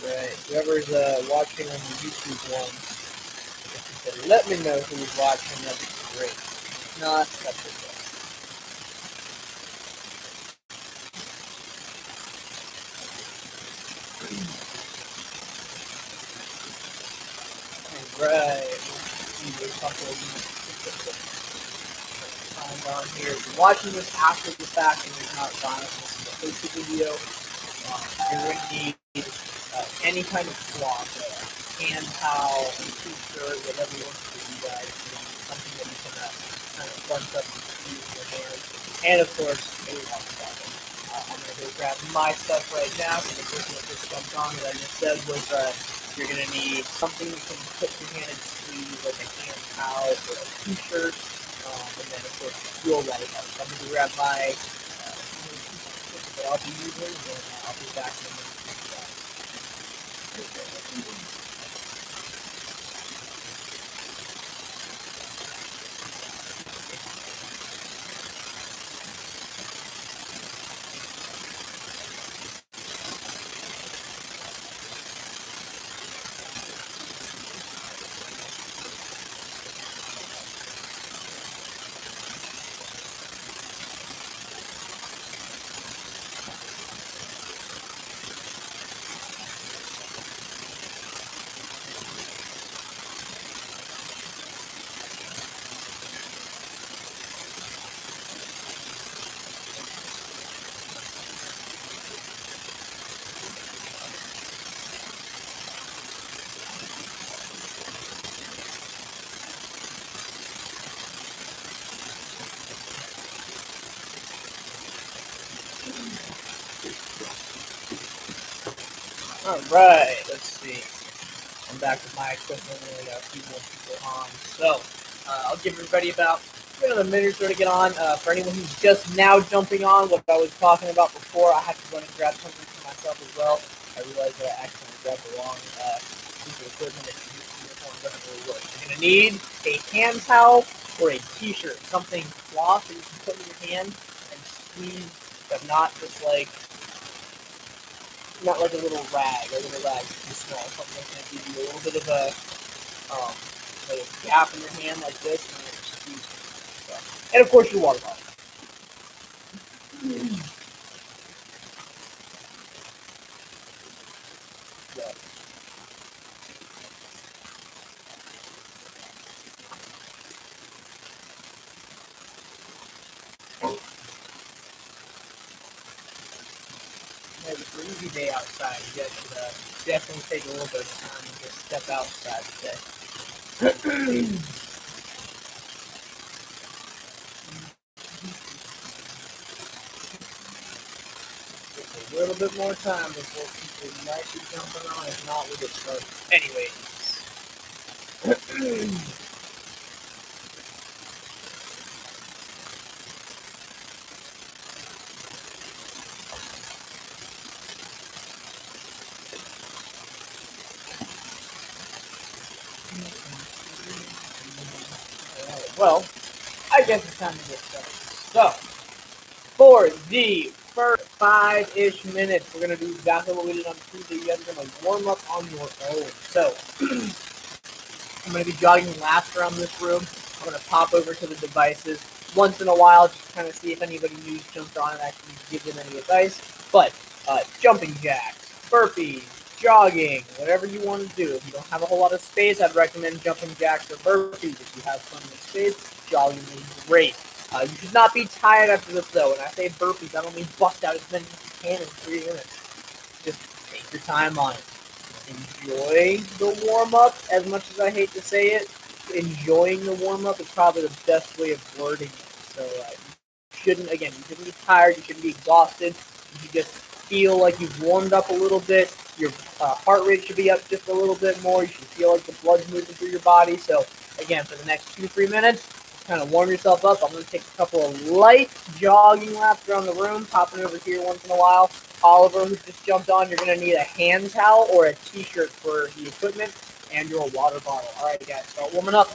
Right. Whoever's watching on the YouTube one, if you could let me know who's watching, that'd be great. If not, that's okay. Right. Time on here. If you're watching this after the fact and you're not buying this in the posted video, you're going to need any kind of cloth, hand towel, t-shirt, whatever you want to do, guys. Something that you can kind of bunch up and squeeze in your hands. And of course, a water bottle. I'm going to go grab my stuff right now. So the person that just jumped on that I just said was you're going to need something you can put your hand and squeeze, like a hand towel or a t-shirt. And then, of course, your water bottle. So I'm going to grab my that I'll be using, and I'll be back in a minute. Alright, let's see. I'm back with my equipment and I got a few more people on. So, I'll give everybody about another minute or so to get on. For anyone who's just now jumping on, what I was talking about before, I have to run and grab something for myself as well. I realized that I accidentally grabbed the wrong piece of equipment and the phone doesn't really work. You're going to need a hand towel or a t-shirt, something cloth that you can put in your hand and squeeze, but not just like not like a little rag. A little rag is too small. Something that's going to give you a little bit of like a gap in your hand like this, and then just squeeze it. So. And of course, your water bottle. Yeah. It's an easy day outside. You guys should definitely take a little bit of time and just step outside today. Just a little bit more time before people might be jumping on. If not, we'll get started. Anyways. Well, I guess it's time to get started. So, for the first 5-ish minutes, we're going to do exactly what we did on Tuesday. You guys are going to warm up on your own. So, I'm going to be jogging laps around this room. I'm going to pop over to the devices once in a while, just to kind of see if anybody new's jumped on and I can give them any advice. But jumping jacks, burpees, jogging, whatever you want to do. If you don't have a whole lot of space, I'd recommend jumping jacks or burpees. If you have plenty of space, jogging is great. You should not be tired after this, though. When I say burpees, I don't mean bust out as many as you can in 3 minutes. Just take your time on it. Enjoy the warm-up, as much as I hate to say it. Enjoying the warm-up is probably the best way of wording it. So you shouldn't be tired, you shouldn't be exhausted. You should just feel like you've warmed up a little bit. Your heart rate should be up just a little bit more. You should feel like the blood's moving through your body. So again, for the next 2-3 minutes, kind of warm yourself up. I'm going to take a couple of light jogging laps around the room, popping over here once in a while. Oliver, who just jumped on, you're going to need a hand towel or a t-shirt for the equipment and your water bottle. All right, guys, start warming up.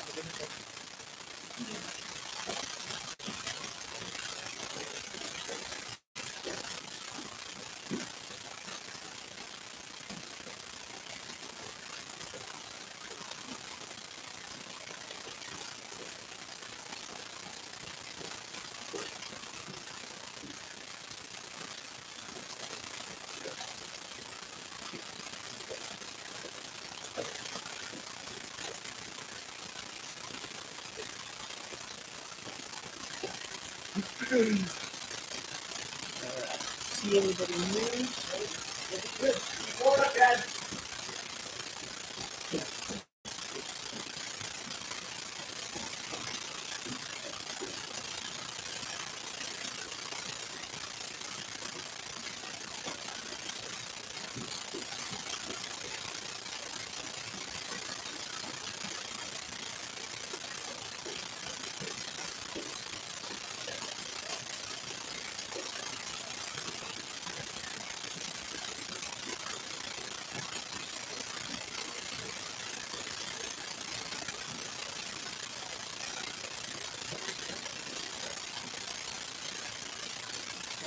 See anybody new? Good. Warm up, guys.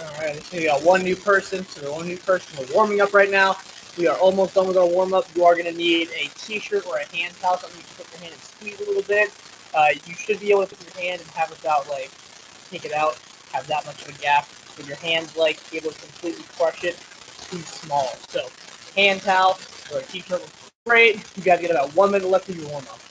All right, so we got one new person. So the one new person, we're warming up right now. We are almost done with our warm up. You are going to need a t-shirt or a hand towel, something you can put your hand and squeeze a little bit. You should be able to put your hand and have without like take it out, have that much of a gap. With your hands like able to completely crush it, too small. So hand towel or a t-shirt would be great. You got to get about 1 minute left of your warm up.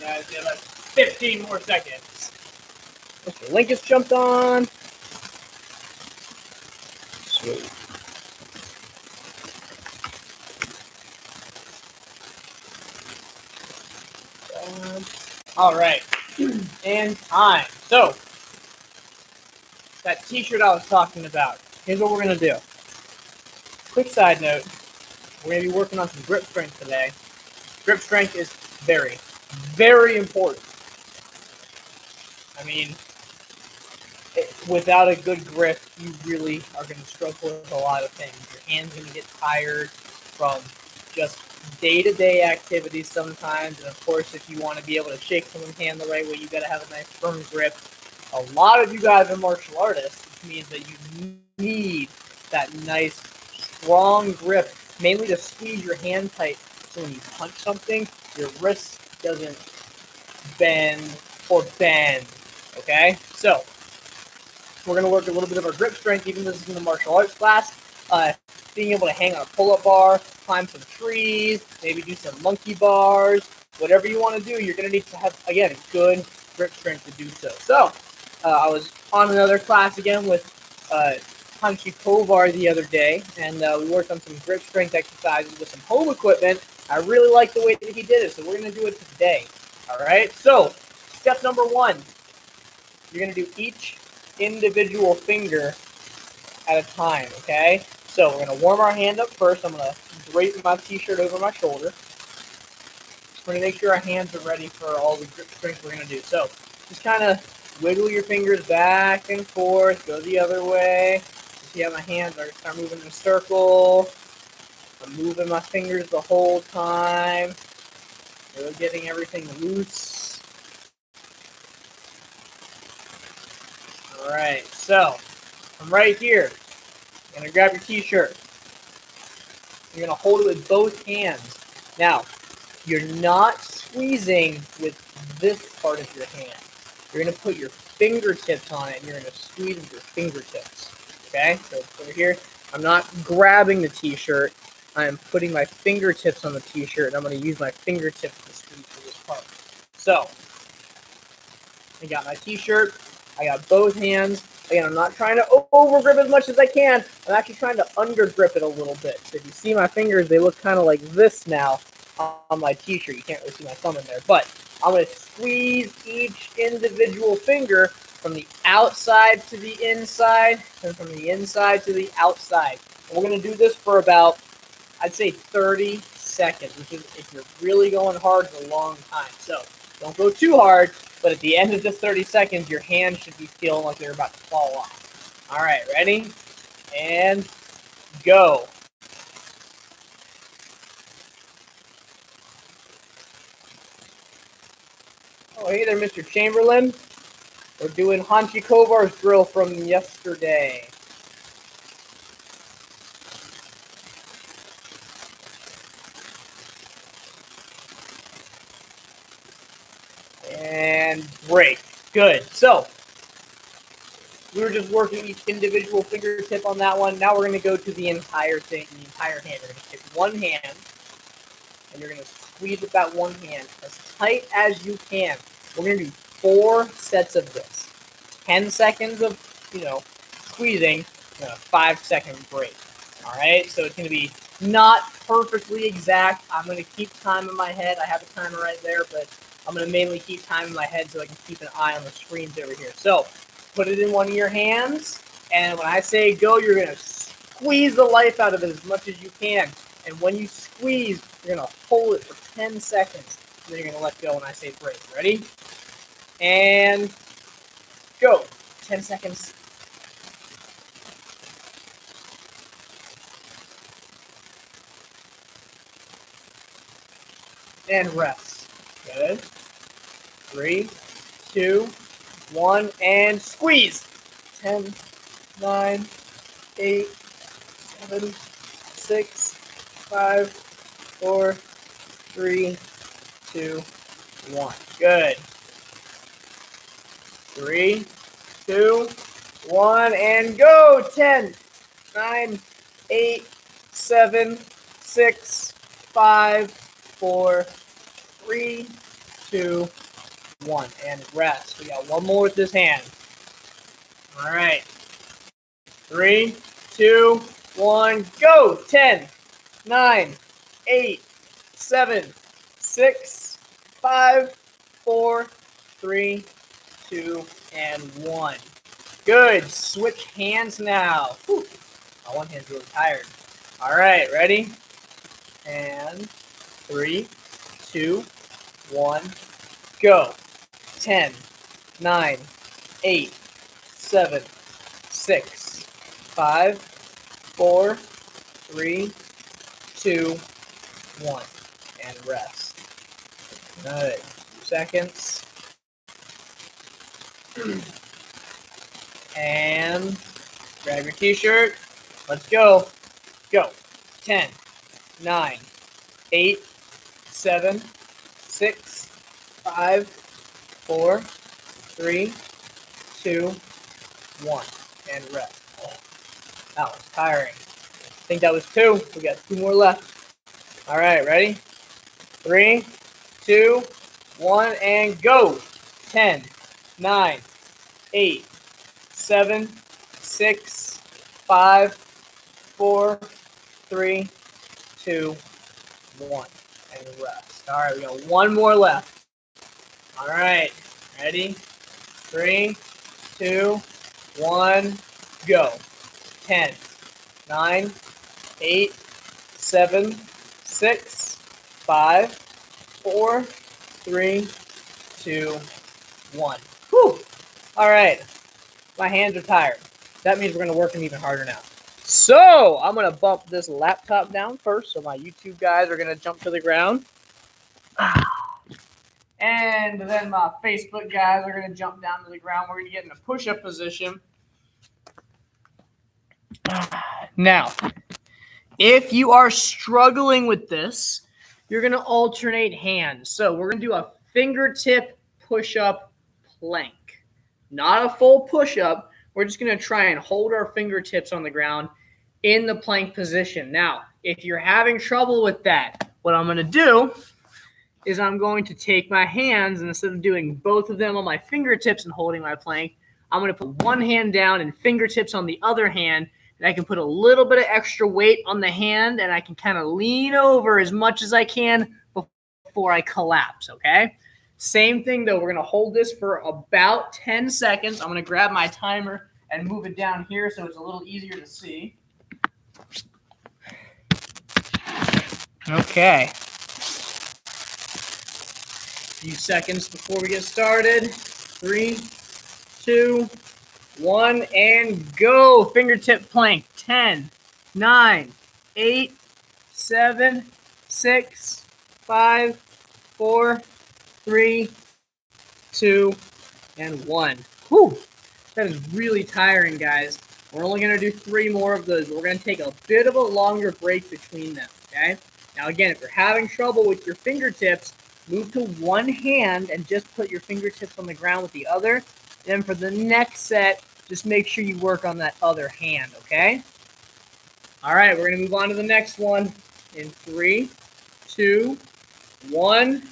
Guys, you have like 15 more seconds. Mr. Linkus jumped on. Sweet. All right, and time. So that t-shirt I was talking about. Here's what we're gonna do. Quick side note: we're gonna be working on some grip strength today. Grip strength is very, very important. I mean, without a good grip, you really are going to struggle with a lot of things. Your hand's going to get tired from just day-to-day activities sometimes. And, of course, if you want to be able to shake someone's hand the right way, you got to have a nice firm grip. A lot of you guys are martial artists, which means that you need that nice, strong grip, mainly to squeeze your hand tight so when you punch something, your wrist doesn't bend or bend. Okay? So, we're going to work a little bit of our grip strength, even though this is in the martial arts class. Being able to hang on a pull-up bar, climb some trees, maybe do some monkey bars, whatever you want to do, you're going to need to have, again, good grip strength to do so. So, I was on another class again with Hanshi Kovar the other day, and we worked on some grip strength exercises with some home equipment. I really like the way that he did it, so we're going to do it today. All right, so step number 1, you're going to do each individual finger at a time, okay? So we're going to warm our hand up first. I'm going to drape my t-shirt over my shoulder. We're going to make sure our hands are ready for all the grip strength we're going to do. So just kind of wiggle your fingers back and forth, go the other way. See how my hands are start moving in a circle. I'm moving my fingers the whole time. Really getting everything loose. All right, so from right here, you're going to grab your t-shirt. You're going to hold it with both hands. Now, you're not squeezing with this part of your hand. You're going to put your fingertips on it, and you're going to squeeze with your fingertips. Okay? So over here, I'm not grabbing the t-shirt. I am putting my fingertips on the t-shirt, and I'm going to use my fingertips to squeeze for this part. So, I got my t-shirt. I got both hands. Again, I'm not trying to over grip as much as I can. I'm actually trying to under grip it a little bit. So if you see my fingers, they look kind of like this now on my t-shirt. You can't really see my thumb in there. But I'm going to squeeze each individual finger from the outside to the inside and from the inside to the outside. And we're going to do this for about, I'd say 30 seconds, which is, if you're really going hard, it's a long time. So don't go too hard, but at the end of this 30 seconds, your hands should be feeling like they're about to fall off. All right, ready? And go. Oh, hey there, Mr. Chamberlain. We're doing Hanchi Kovar's drill from yesterday. And break. Good. So, we were just working each individual fingertip on that one. Now we're going to go to the entire thing, the entire hand. We're going to take one hand, and you're going to squeeze with that one hand as tight as you can. We're going to do 4 sets of this. 10 seconds of, squeezing, and a 5-second break. All right, so it's going to be not perfectly exact. I'm going to keep time in my head. I have a timer right there, but I'm going to mainly keep time in my head so I can keep an eye on the screens over here. So put it in one of your hands, and when I say go, you're going to squeeze the life out of it as much as you can. And when you squeeze, you're going to hold it for 10 seconds. Then you're going to let go when I say break. Ready? And go. 10 seconds. And rest. Good. 3, 2, 1, and squeeze. 10, 9, 8, 7, 6, 5, 4, 3, 2, 1. Good. 3, 2, 1, and go. 10, 9, 8, 7, 6, 5, 4, 3, 2, 1. And rest. We got one more with this hand. All right. 3, 2, 1, go. 10, 9, 8, 7, 6, 5, 4, 3, 2, and 1. Good. Switch hands now. Whew. My one hand's really tired. All right, ready? And 3, 2, 1, go. 10, 9, 8, 7, 6, 5, 4, 3, 2, 1. And rest. Good. 2 seconds. And grab your t-shirt. Let's go. Go. 10, 9, 8, 7, 6, 5, 4, 3, 2, 1. And rest. Oh, that was tiring. I think that was 2. We got 2 more left. All right, ready? 3, 2, 1, and go. 10, 9, 8, 7, 6, 5, 4, 3, 2, 1. And rest. All right, we got 1 more left. All right, ready? 3, 2, 1, go. 10, 9, 8, 7, 6, 5, 4, 3, 2, 1. Whew. All right. My hands are tired. That means we're going to work them even harder now. So I'm going to bump this laptop down first, so my YouTube guys are going to jump to the ground. And then my Facebook guys are going to jump down to the ground. We're going to get in a push-up position. Now, if you are struggling with this, you're going to alternate hands. So we're going to do a fingertip push-up plank. Not a full push-up. We're just going to try and hold our fingertips on the ground in the plank position. Now, if you're having trouble with that, what I'm going to do is I'm going to take my hands, and instead of doing both of them on my fingertips and holding my plank, I'm going to put one hand down and fingertips on the other hand, and I can put a little bit of extra weight on the hand, and I can kind of lean over as much as I can before I collapse, okay? Same thing, though. We're going to hold this for about 10 seconds. I'm going to grab my timer and move it down here so it's a little easier to see. Okay. Few seconds before we get started. 3, 2, 1, and go. Fingertip plank. 10, 9, 8, 7, 6, 5, 4, 3, 2, and 1. Whew. That is really tiring, guys. We're only going to do 3 more of those. We're going to take a bit of a longer break between them, okay? Now, again, if you're having trouble with your fingertips, move to one hand and just put your fingertips on the ground with the other. Then for the next set, just make sure you work on that other hand, okay? All right, we're going to move on to the next one in 3, 2, 1,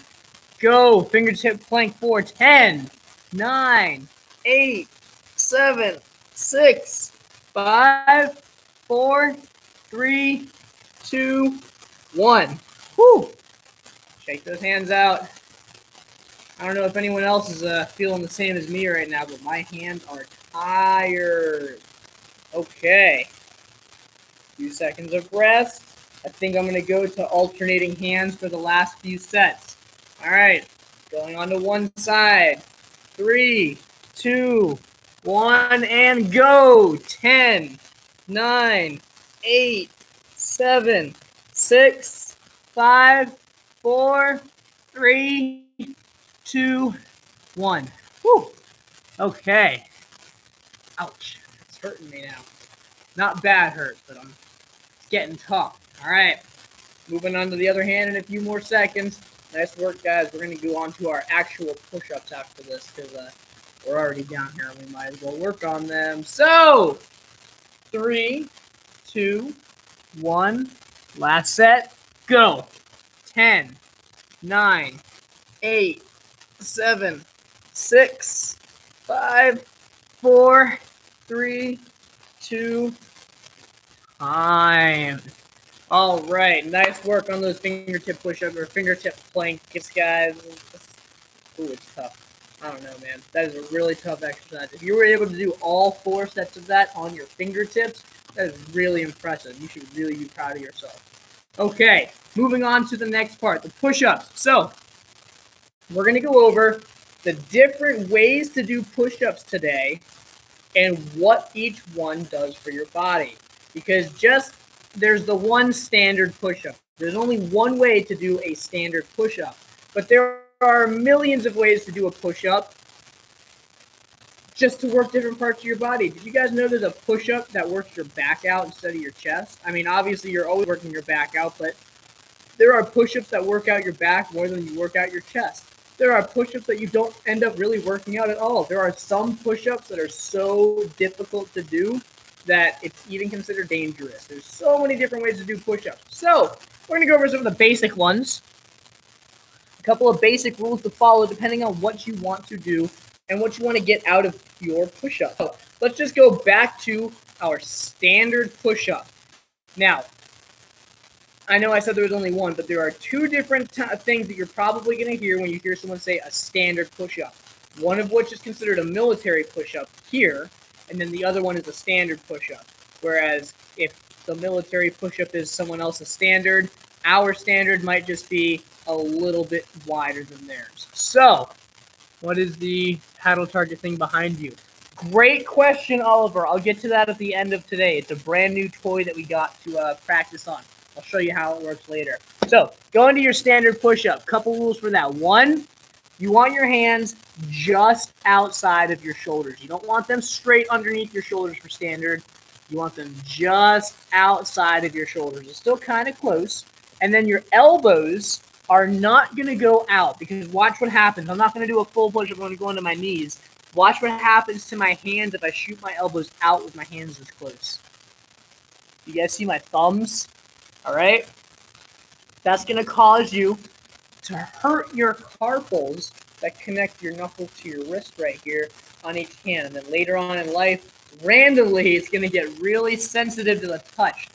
go. Fingertip plank for 10, 9, 8, 7, 6, 5, 4, 3, 2, 1. Whew. Shake those hands out. I don't know if anyone else is feeling the same as me right now, but my hands are tired. Okay. Few seconds of rest. I think I'm going to go to alternating hands for the last few sets. All right. Going on to one side. 3, 2, 1, and go. 10, 9, 8, 7, 6, 5, 4, 3, 2, 1. Whew. Okay. Ouch. It's hurting me now. Not bad hurt, but I'm getting tough. All right. Moving on to the other hand in a few more seconds. Nice work, guys. We're going to go on to our actual push-ups after this because we're already down here and we might as well work on them. So, 3, 2, 1. Last set. Go. 10, 9, 8, 7, 6, 5, 4, 3, 2, time. All right, nice work on those fingertip push-up or fingertip planks, guys. Ooh, it's tough. I don't know, man. That is a really tough exercise. If you were able to do all 4 sets of that on your fingertips, that is really impressive. You should really be proud of yourself. Okay, moving on to the next part, the push-ups. So, we're going to go over the different ways to do push-ups today and what each one does for your body. Because there's the one standard push-up. There's only one way to do a standard push-up. But there are millions of ways to do a push-up just to work different parts of your body. Did you guys know there's a push-up that works your back out instead of your chest? I mean, obviously, you're always working your back out, but there are push-ups that work out your back more than you work out your chest. There are push-ups that you don't end up really working out at all. There are some push-ups that are so difficult to do that it's even considered dangerous. There's so many different ways to do push-ups. So we're going to go over some of the basic ones. A couple of basic rules to follow depending on what you want to do and what you want to get out of your push-up. So let's just go back to our standard push-up. Now, I know I said there was only one, but there are 2 different things that you're probably going to hear when you hear someone say a standard push-up. One of which is considered a military push-up here, and then the other one is a standard push-up. Whereas if the military push-up is someone else's standard, our standard might just be a little bit wider than theirs. So, what is the paddle target thing behind you? Great question, Oliver. I'll get to that at the end of today. It's a brand new toy that we got to practice on. I'll show you how it works later. So, go into your standard push-up. Couple rules for that. 1, you want your hands just outside of your shoulders. You don't want them straight underneath your shoulders for standard. You want them just outside of your shoulders. It's still kind of close. And then your elbows are not going to go out, because watch what happens. I'm not going to do a full push-up. I'm going to go into my knees. Watch what happens to my hands if I shoot my elbows out with my hands this close. You guys see my thumbs? All right? That's going to cause you to hurt your carpals that connect your knuckles to your wrist right here on each hand. And then later on in life, randomly, it's going to get really sensitive to the touch.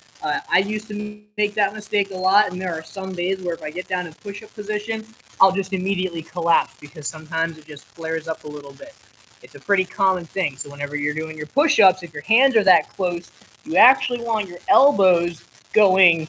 I used to make that mistake a lot, and there are some days where if I get down in push-up position, I'll just immediately collapse because sometimes it just flares up a little bit. It's a pretty common thing. So whenever you're doing your push-ups, if your hands are that close, you actually want your elbows going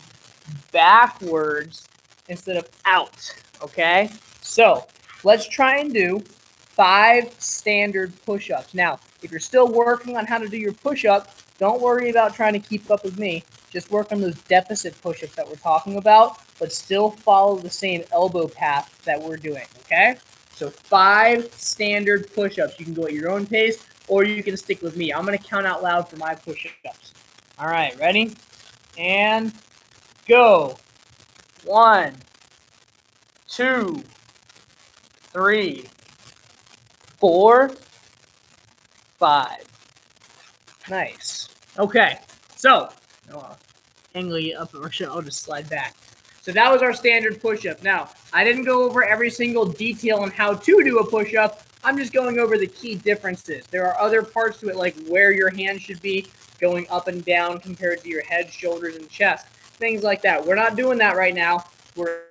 backwards instead of out, okay? So let's try and do 5 standard push-ups. Now, if you're still working on how to do your push-up, don't worry about trying to keep up with me. Just work on those deficit push-ups that we're talking about, but still follow the same elbow path that we're doing, okay? So 5 standard push-ups. You can go at your own pace, or you can stick with me. I'm going to count out loud for my push-ups. All right, ready? And go. 1, 2, 3, 4, 5. Nice. Okay, so angle you up, or I'll just slide back. So that was our standard push-up. Now, I didn't go over every single detail on how to do a push-up. I'm just going over the key differences. There are other parts to it, like where your hands should be going up and down compared to your head, shoulders, and chest. Things like that. We're not doing that right now. We're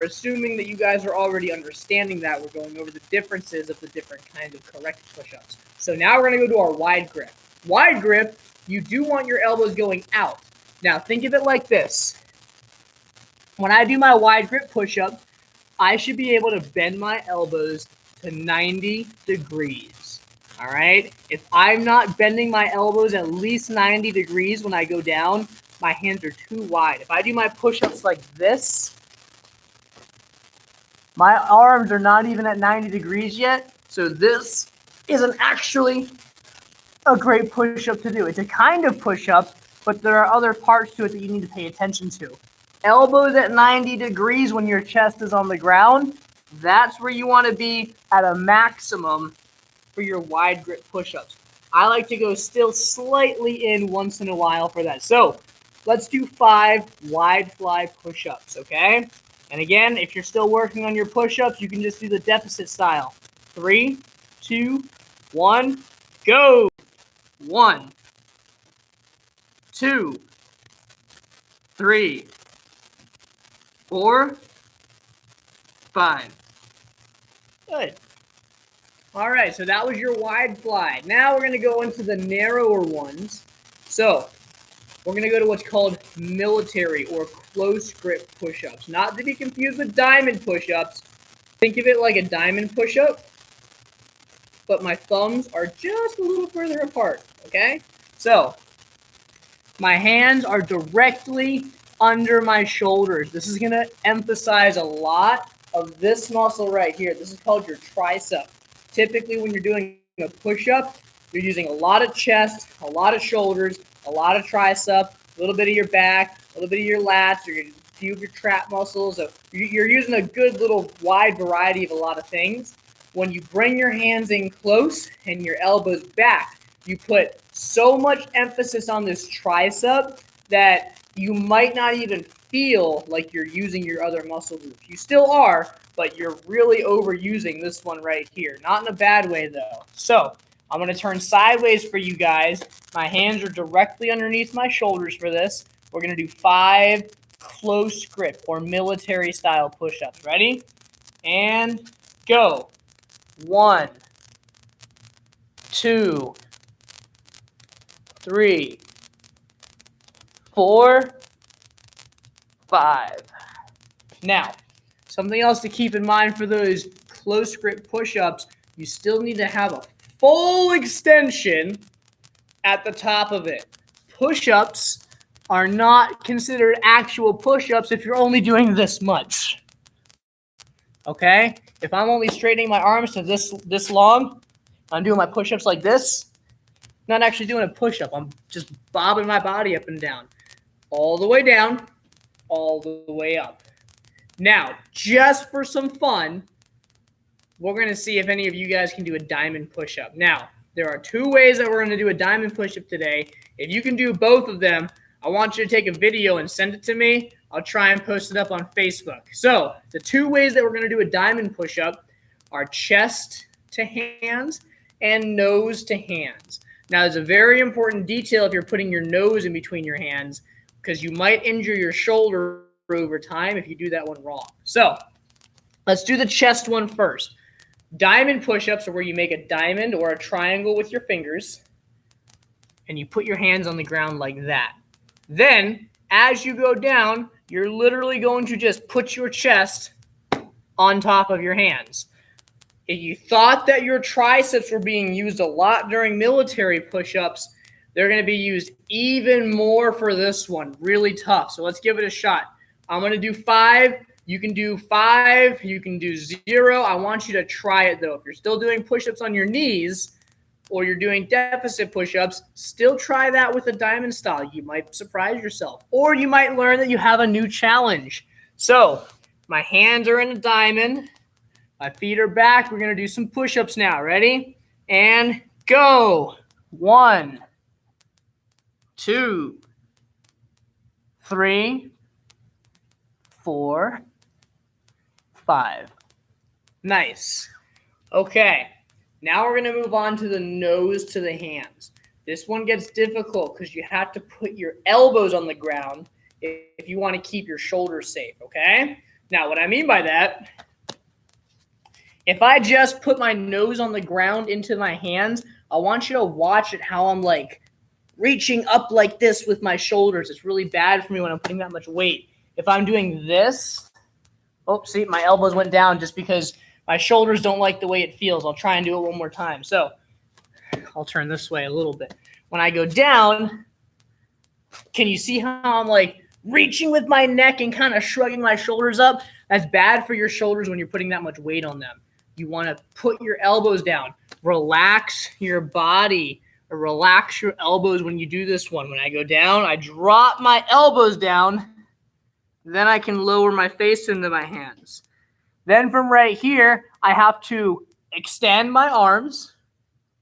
assuming that you guys are already understanding that. We're going over the differences of the different kinds of correct push-ups. So now we're going to go to our wide grip. Wide grip, you do want your elbows going out. Now, think of it like this. When I do my wide grip push-up, I should be able to bend my elbows to 90 degrees. All right? If I'm not bending my elbows at least 90 degrees when I go down, my hands are too wide. If I do my push-ups like this, my arms are not even at 90 degrees yet, so this isn't actually a great push-up to do. It's a kind of push-up, but there are other parts to it that you need to pay attention to. Elbows at 90 degrees when your chest is on the ground, that's where you want to be at a maximum for your wide grip push-ups. I like to go still slightly in once in a while for that. So let's do 5 wide fly push-ups, okay? And again, if you're still working on your push-ups, you can just do the deficit style. 3, 2, 1, go! 1, 2, 3, 4, 5. Good. All right, so that was your wide fly. Now we're going to go into the narrower ones. So we're going to go to what's called military or close grip push-ups. Not to be confused with diamond push-ups. Think of it like a diamond push-up, but my thumbs are just a little further apart, okay? So my hands are directly under my shoulders. This is going to emphasize a lot of this muscle right here. This is called your tricep. Typically, when you're doing a push-up, you're using a lot of chest, a lot of shoulders, a lot of tricep, a little bit of your back, a little bit of your lats, or a few of your trap muscles. So you're using a good little wide variety of a lot of things. When you bring your hands in close and your elbows back, you put so much emphasis on this tricep that you might not even feel like you're using your other muscle groups. You still are, but you're really overusing this one right here. Not in a bad way, though. So I'm going to turn sideways for you guys. My hands are directly underneath my shoulders for this. We're going to do 5 close grip or military style push-ups. Ready? And go. 1, 2, 3, 4, 5. Now, something else to keep in mind for those close grip push-ups, you still need to have a full extension at the top of it. Push-ups are not considered actual push-ups if you're only doing this much. Okay? If I'm only straightening my arms to this long, I'm doing my push-ups like this, I'm not actually doing a push-up. I'm just bobbing my body up and down. All the way down, all the way up. Now, just for some fun, we're going to see if any of you guys can do a diamond push-up. Now, there are 2 ways that we're going to do a diamond push-up today. If you can do both of them, I want you to take a video and send it to me. I'll try and post it up on Facebook. So, the 2 ways that we're going to do a diamond push-up are chest to hands and nose to hands. Now, there's a very important detail if you're putting your nose in between your hands, because you might injure your shoulder over time if you do that one wrong. So, let's do the chest one first. Diamond push-ups are where you make a diamond or a triangle with your fingers, and you put your hands on the ground like that. Then, as you go down, you're literally going to just put your chest on top of your hands. If you thought that your triceps were being used a lot during military push-ups, they're going to be used even more for this one. Really tough. So let's give it a shot. I'm going to do 5. You can do 5. You can do 0. I want you to try it, though. If you're still doing push-ups on your knees or you're doing deficit push-ups, still try that with a diamond style. You might surprise yourself. Or you might learn that you have a new challenge. So my hands are in a diamond. My feet are back. We're going to do some push-ups now. Ready? And go. 1, 2, 3, 4, 5. Nice. Okay. Now we're going to move on to the nose to the hands. This one gets difficult because you have to put your elbows on the ground if you want to keep your shoulders safe, okay? Now, what I mean by that, if I just put my nose on the ground into my hands, I want you to watch it how I'm like reaching up like this with my shoulders. It's really bad for me when I'm putting that much weight. If I'm doing this, oh, see, my elbows went down just because my shoulders don't like the way it feels. I'll try and do it one more time. So I'll turn this way a little bit. When I go down, can you see how I'm like reaching with my neck and kind of shrugging my shoulders up? That's bad for your shoulders when you're putting that much weight on them. You want to put your elbows down. Relax your body. Or relax your elbows when you do this one. When I go down, I drop my elbows down. Then I can lower my face into my hands. Then from right here, I have to extend my arms.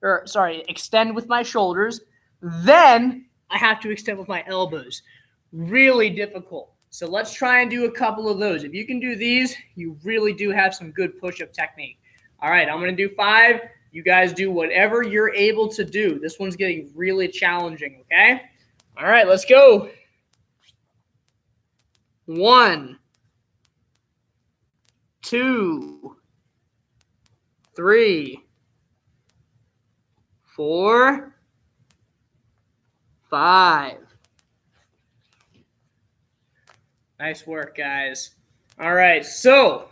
Extend with my shoulders. Then I have to extend with my elbows. Really difficult. So let's try and do a couple of those. If you can do these, you really do have some good push-up technique. All right, I'm going to do 5. You guys do whatever you're able to do. This one's getting really challenging, okay? All right, let's go. 1, 2, 3, 4, 5. Nice work, guys. All right, so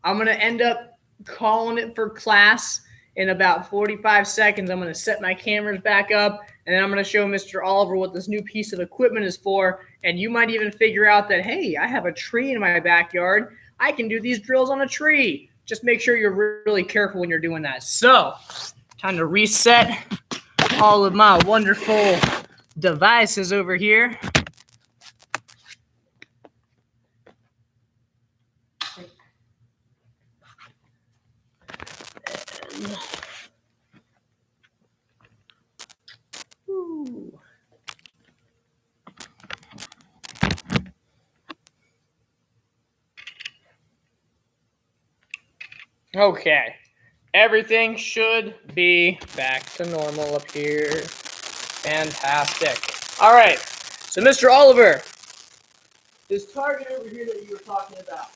I'm going to end up calling it for class in about 45 seconds. I'm going to set my cameras back up, and then I'm going to show Mr. Oliver what this new piece of equipment is for, and you might even figure out that, hey, I have a tree in my backyard. I can do these drills on a tree. Just make sure you're really careful when you're doing that. So, time to reset all of my wonderful devices over here. Okay, everything should be back to normal up here. Fantastic. All right, so Mr. Oliver, this target over here that you were talking about,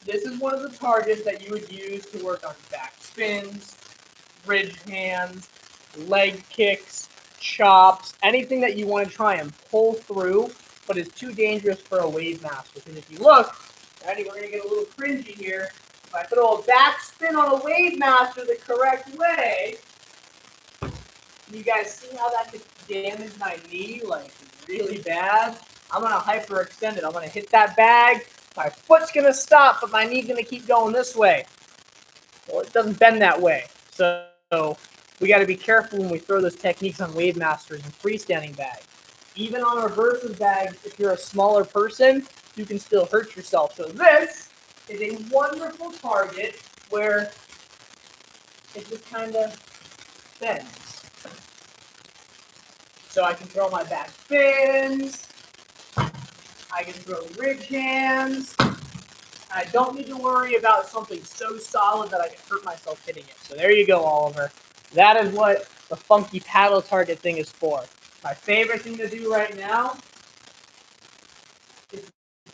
this is one of the targets that you would use to work on back spins, bridge hands, leg kicks, chops, anything that you want to try and pull through, but is too dangerous for a wave master. Because if you look, ready, we're going to get a little cringy here. If I throw a back spin on a wave master the correct way, you guys see how that could damage my knee like really bad? I'm going to hyperextend it. I'm going to hit that bag. My foot's going to stop, but my knee's going to keep going this way. Well, it doesn't bend that way. So we got to be careful when we throw those techniques on wave masters and freestanding bags. Even on our versus bag, if you're a smaller person, you can still hurt yourself. So this is a wonderful target where it just kind of bends. So I can throw my back fins, I can throw ridge hands. I don't need to worry about something so solid that I can hurt myself hitting it. So there you go, Oliver. That is what the funky paddle target thing is for. My favorite thing to do right now is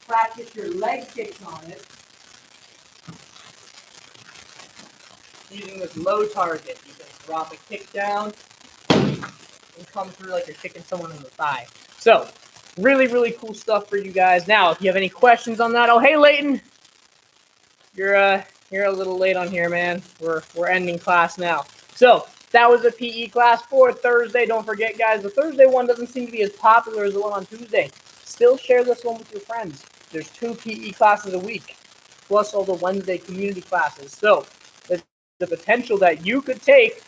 practice your leg kicks on it using this low target. You can drop a kick down and come through like you're kicking someone in the thigh. So, really, really cool stuff for you guys. Now, if you have any questions on that, oh, hey, Leighton. You're a little late on here, man. We're ending class now. So, that was a PE class for Thursday. Don't forget, guys, the Thursday one doesn't seem to be as popular as the one on Tuesday. Still share this one with your friends. There's 2 PE classes a week, plus all the Wednesday community classes. So, the potential that you could take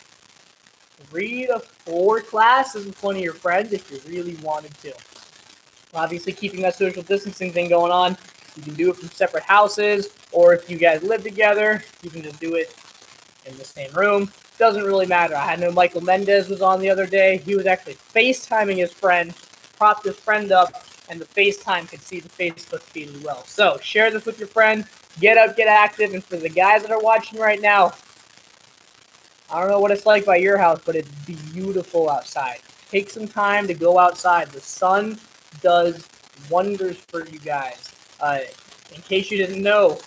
3 to 4 classes with one of your friends if you really wanted to. Obviously, keeping that social distancing thing going on, you can do it from separate houses, or if you guys live together, you can just do it in the same room. Doesn't really matter. I know Michael Mendez was on the other day. He was actually FaceTiming his friend, propped his friend up, and the FaceTime could see the Facebook feed as well. So share this with your friend. Get up, get active, and for the guys that are watching right now, I don't know what it's like by your house, but it's beautiful outside. Take some time to go outside. The sun does wonders for you guys. In case you didn't know,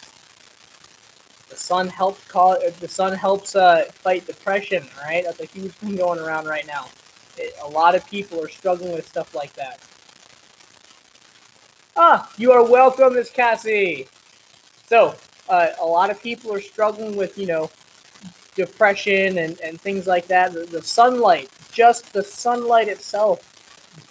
the sun helps fight depression. All right, that's a huge thing going around right now. A lot of people are struggling with stuff like that. You are welcome, Miss Cassie. So, a lot of people are struggling with, depression and things like that. The sunlight, just the sunlight itself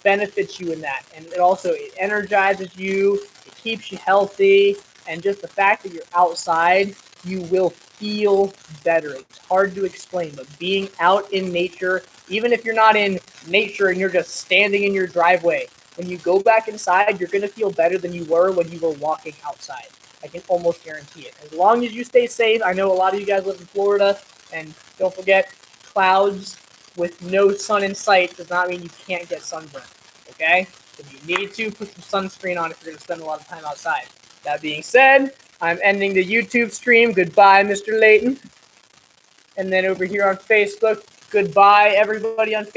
benefits you in that. And it energizes you, it keeps you healthy, and just the fact that you're outside, you will feel better. It's hard to explain, but being out in nature, even if you're not in nature and you're just standing in your driveway, when you go back inside, you're going to feel better than you were when you were walking outside. I can almost guarantee it. As long as you stay safe. I know a lot of you guys live in Florida, and don't forget, clouds with no sun in sight does not mean you can't get sunburned, okay? If you need to, put some sunscreen on if you're going to spend a lot of time outside. That being said, I'm ending the YouTube stream. Goodbye, Mr. Layton. And then over here on Facebook, goodbye, everybody on Facebook.